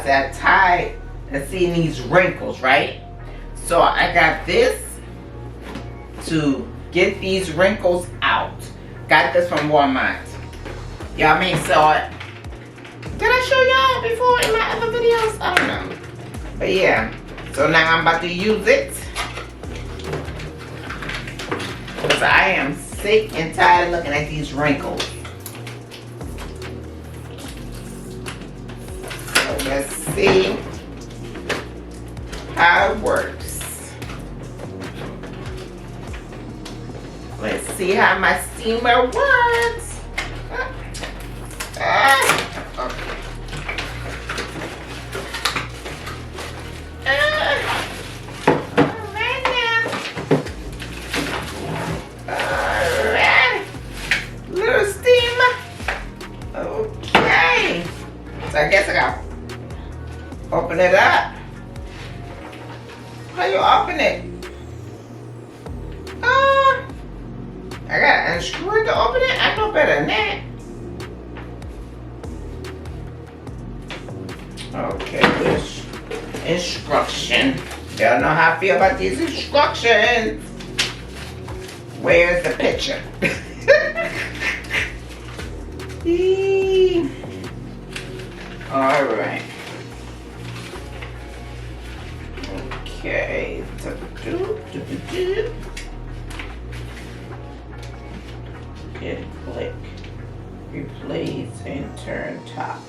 I said I tied and seeing these wrinkles, right? So I got this to get these wrinkles out. Got this from Walmart. Y'all may saw it. Did I show y'all before in my other videos? I don't know. But yeah. So now I'm about to use it. Because I am sick and tired of looking at these wrinkles. So let's see how it works. Let's see how my steamer works. Okay. So I guess I gotta open it up. How you open it? I gotta unscrew it to open it? I know better than that. Okay, this instruction. Y'all know how I feel about these instructions. Where's the picture? All right. Okay. Okay, click. Replace and turn top.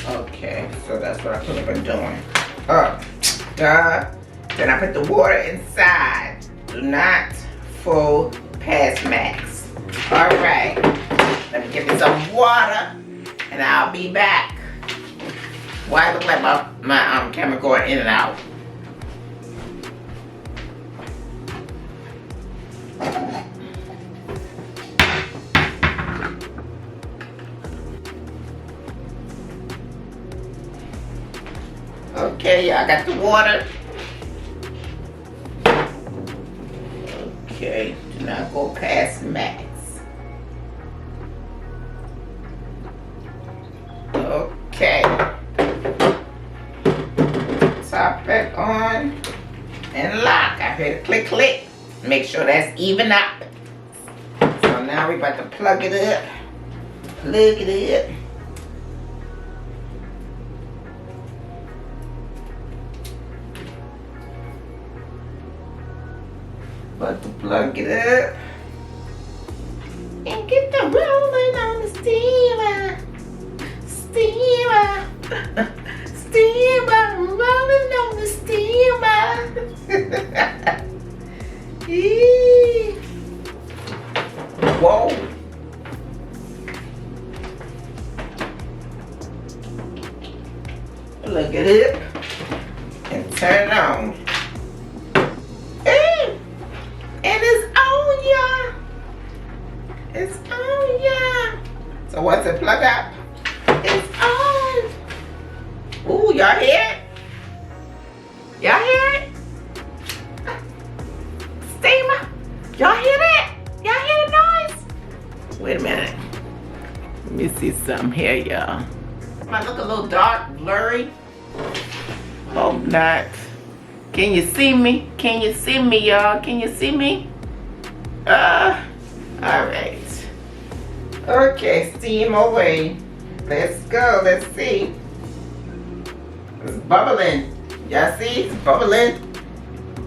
Okay, so that's what I could have been doing. Then I put the water inside. Do not full past max. All right. Let me give me some water, and I'll be back. Why it look like my camera going in and out? Okay, I got the water. Okay, do not go past max. Okay. Top back on and lock. I heard a click, click. Make sure that's even up. So now we're about to plug it up. Plug it up. About to plug it up. And get the rolling on the steamer. Steamer. Steamer. Rolling on the steamer. Whoa. Plug it up and turn it on. And it's on, y'all. It's on, y'all. So once it plug up, it's on. Ooh, y'all hear it? Y'all hear it? Steamer. Y'all hear that? Y'all hear the noise? Wait a minute. Let me see something here, y'all. Might look a little dark, blurry. Hope not. Can you see me? Can you see me, y'all? Can you see me? Alright. Okay, steam away. Let's go. Let's see. It's bubbling. Y'all see? It's bubbling.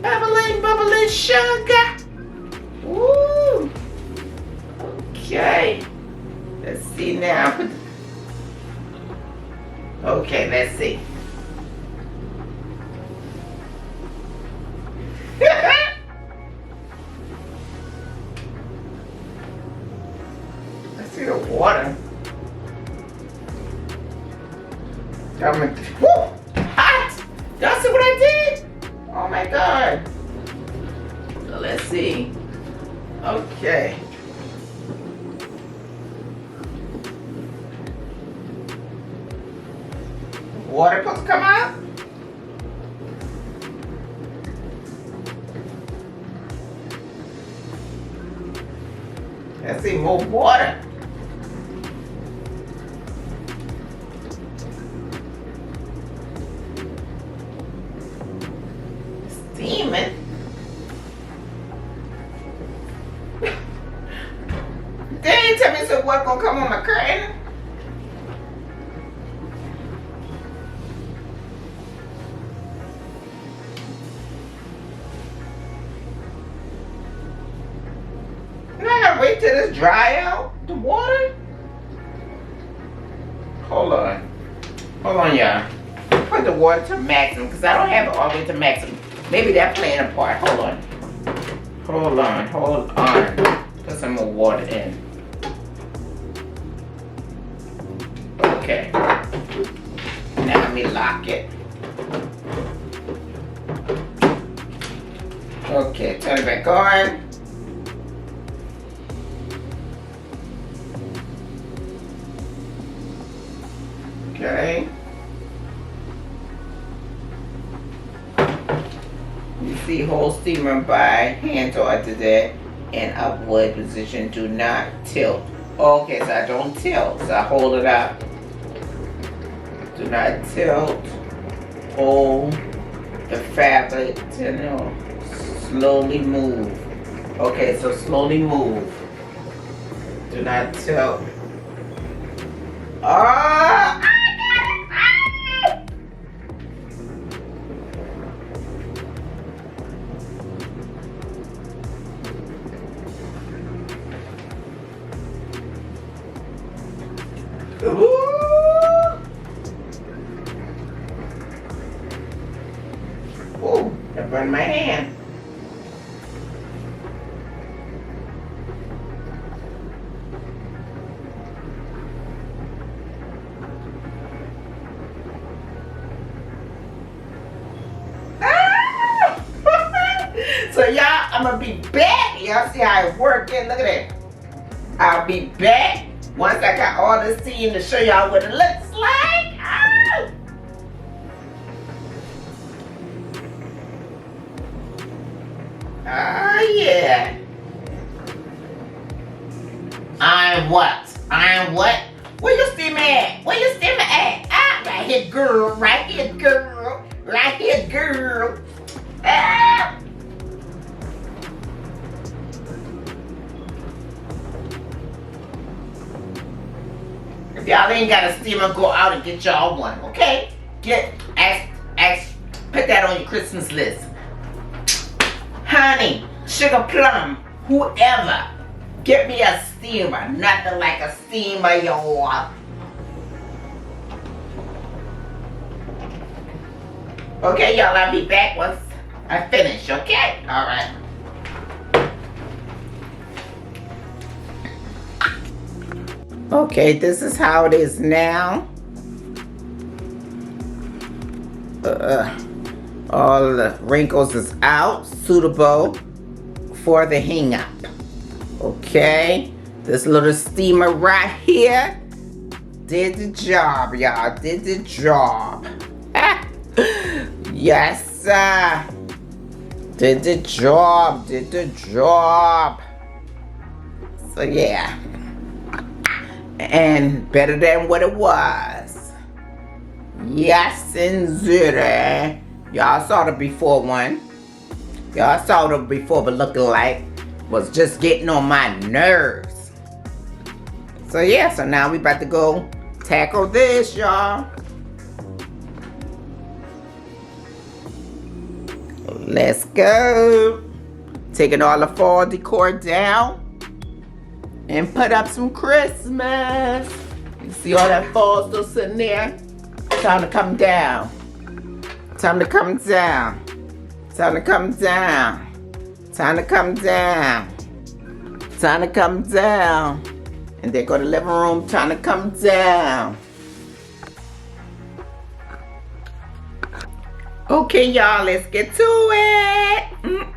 Bubbling, bubbling sugar. Woo. Okay. Let's see now. Okay, let's see. I see the water. Woo! Hot! Y'all see what I did? Oh my God. So let's see. Okay. Water supposed to come out? Let's see, more water. it wasn't gonna come on my curtain. And I gotta wait till this dry out, the water. Hold on. Hold on, y'all. Put the water to maximum, because I don't have it all the way to maximum. Maybe that's playing a part. Hold on. Hold on, hold on. Put some more water in. Okay. Now let me lock it. Okay, turn it back on. Okay. You see whole steamer by hand to that in upward position. Do not tilt. Okay, so I don't tilt. So I hold it up. Do not tilt. Hold the fabric to slowly move. Okay, so slowly move. Do not tilt. Ah! Ooh. Ooh, that burned my hand. Ah! So y'all, I'm gonna be back. Y'all see how it working? Look at that. I'll be back once I got all this steam to show y'all what it looks like. Ah! Yeah. I'm what? I'm what? Where you steam at? Where you steam at? Ah, right here, girl. Right here, girl. Right here, girl. Ah! If y'all ain't got a steamer, go out and get y'all one, okay? Put that on your Christmas list. Honey, sugar plum, whoever, get me a steamer. Nothing like a steamer, y'all. Okay, y'all, I'll be back once I finish, okay? All right. Okay, this is how it is now. All the wrinkles is out, suitable for the hang up. Okay, this little steamer right here did the job, y'all. Did the job. Yes, sir. Did the job. Did the job. So yeah. And better than what it was. Yes, indeed. Y'all saw the before one. Y'all saw the before, but looking like was just getting on my nerves. So yeah, so now we about to go tackle this, y'all. Let's go. Taking all the fall decor down and put up some Christmas. You see all that fall still sitting there? Time to come down. Time to come down. Time to come down. Time to come down. Time to come down. And there go the living room. Time to come down. Okay, y'all, let's get to it.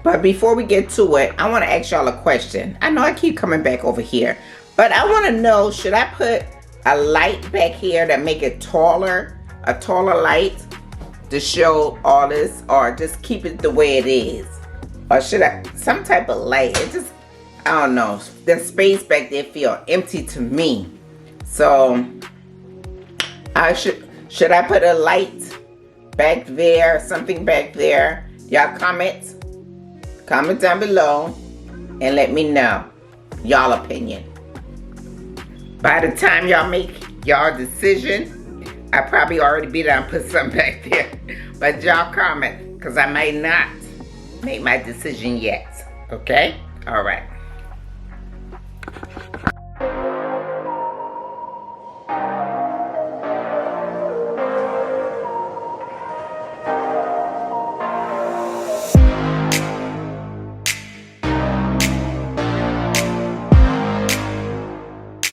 But before we get to it, I want to ask y'all a question. I know I keep coming back over here, but I want to know, should I put a light back here that make it taller, a taller light to show all this, or just keep it the way it is? Or should I, some type of light? It just, I don't know. The space back there feel empty to me. So, should I put a light back there, something back there? Y'all comment down below and let me know. y'all opinion. By the time y'all make y'all decision, I probably already be done put something back there. But y'all comment, because I may not make my decision yet. Okay? All right.